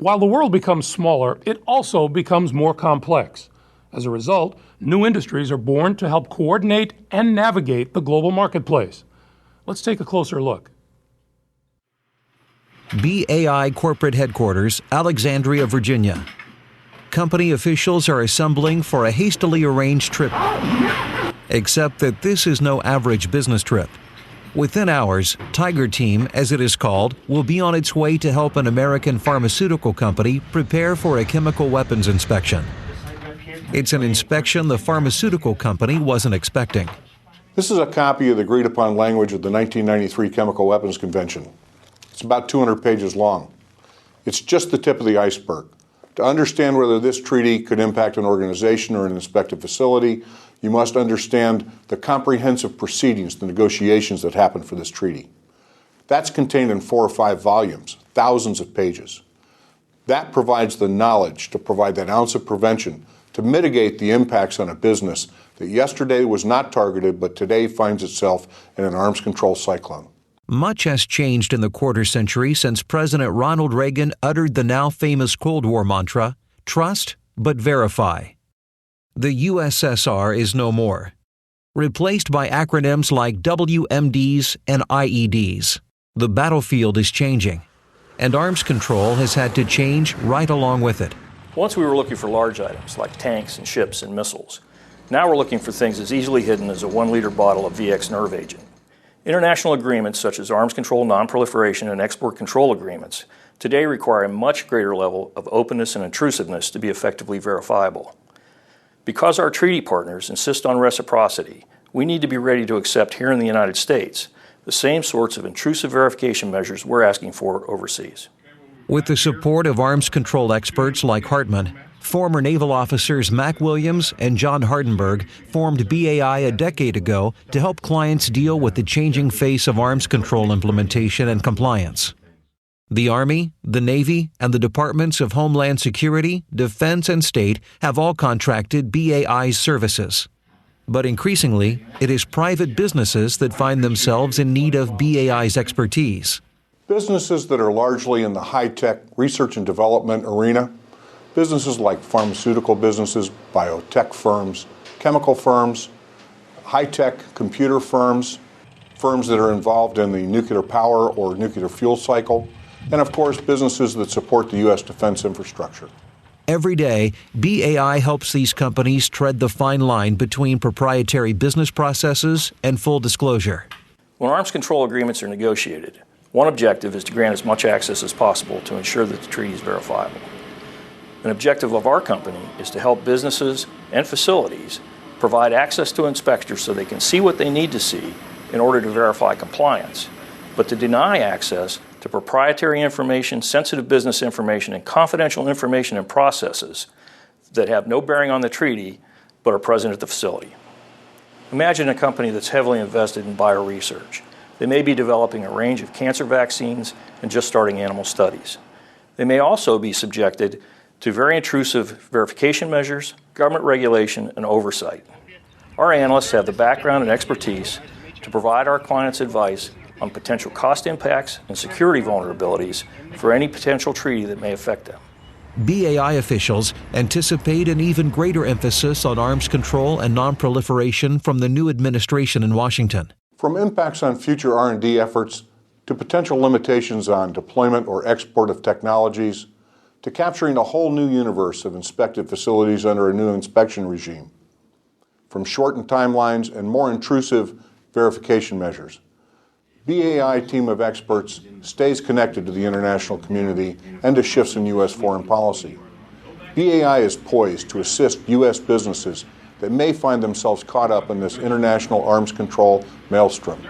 While the world becomes smaller, it also becomes more complex. As a result, new industries are born to help coordinate and navigate the global marketplace. Let's take a closer look. BAI corporate headquarters, Alexandria, Virginia. Company officials are assembling for a hastily arranged trip. Except that this is no average business trip. Within hours, Tiger Team, as it is called, will be on its way to help an American pharmaceutical company prepare for a chemical weapons inspection. It's an inspection the pharmaceutical company wasn't expecting. This is a copy of the agreed-upon language of the 1993 Chemical Weapons Convention. It's about 200 pages long. It's just the tip of the iceberg. To understand whether this treaty could impact an organization or an inspected facility, you must understand the comprehensive proceedings, the negotiations that happen for this treaty. That's contained in 4 or 5 volumes, thousands of pages. That provides the knowledge to provide that ounce of prevention to mitigate the impacts on a business that yesterday was not targeted but today finds itself in an arms control cyclone. Much has changed in the quarter century since President Ronald Reagan uttered the now famous Cold War mantra, trust but verify. The USSR is no more, replaced by acronyms like WMDs and IEDs. The battlefield is changing, and arms control has had to change right along with it. Once we were looking for large items like tanks and ships and missiles. Now we're looking for things as easily hidden as a 1-liter bottle of VX nerve agent. International agreements such as arms control, non-proliferation, and export control agreements today require a much greater level of openness and intrusiveness to be effectively verifiable. Because our treaty partners insist on reciprocity, we need to be ready to accept here in the United States the same sorts of intrusive verification measures we're asking for overseas. With the support of arms control experts like Hartman, former naval officers Mac Williams and John Hardenberg formed BAI a decade ago to help clients deal with the changing face of arms control implementation and compliance. The Army, the Navy, and the Departments of Homeland Security, Defense, and State have all contracted BAI's services. But increasingly, it is private businesses that find themselves in need of BAI's expertise. Businesses that are largely in the high-tech research and development arena, businesses like pharmaceutical businesses, biotech firms, chemical firms, high-tech computer firms, firms that are involved in the nuclear power or nuclear fuel cycle, and of course businesses that support the U.S. defense infrastructure. Every day, BAI helps these companies tread the fine line between proprietary business processes and full disclosure. When arms control agreements are negotiated, one objective is to grant as much access as possible to ensure that the treaty is verifiable. An objective of our company is to help businesses and facilities provide access to inspectors so they can see what they need to see in order to verify compliance, but to deny access to proprietary information, sensitive business information, and confidential information and processes that have no bearing on the treaty but are present at the facility. Imagine a company that's heavily invested in bioresearch. They may be developing a range of cancer vaccines and just starting animal studies. They may also be subjected to very intrusive verification measures, government regulation, and oversight. Our analysts have the background and expertise to provide our clients advice on potential cost impacts and security vulnerabilities for any potential treaty that may affect them. BAI officials anticipate an even greater emphasis on arms control and non-proliferation from the new administration in Washington. From impacts on future R&D efforts to potential limitations on deployment or export of technologies to capturing a whole new universe of inspected facilities under a new inspection regime. From shortened timelines and more intrusive verification measures. BAI team of experts stays connected to the international community and to shifts in U.S. foreign policy. BAI is poised to assist U.S. businesses that may find themselves caught up in this international arms control maelstrom.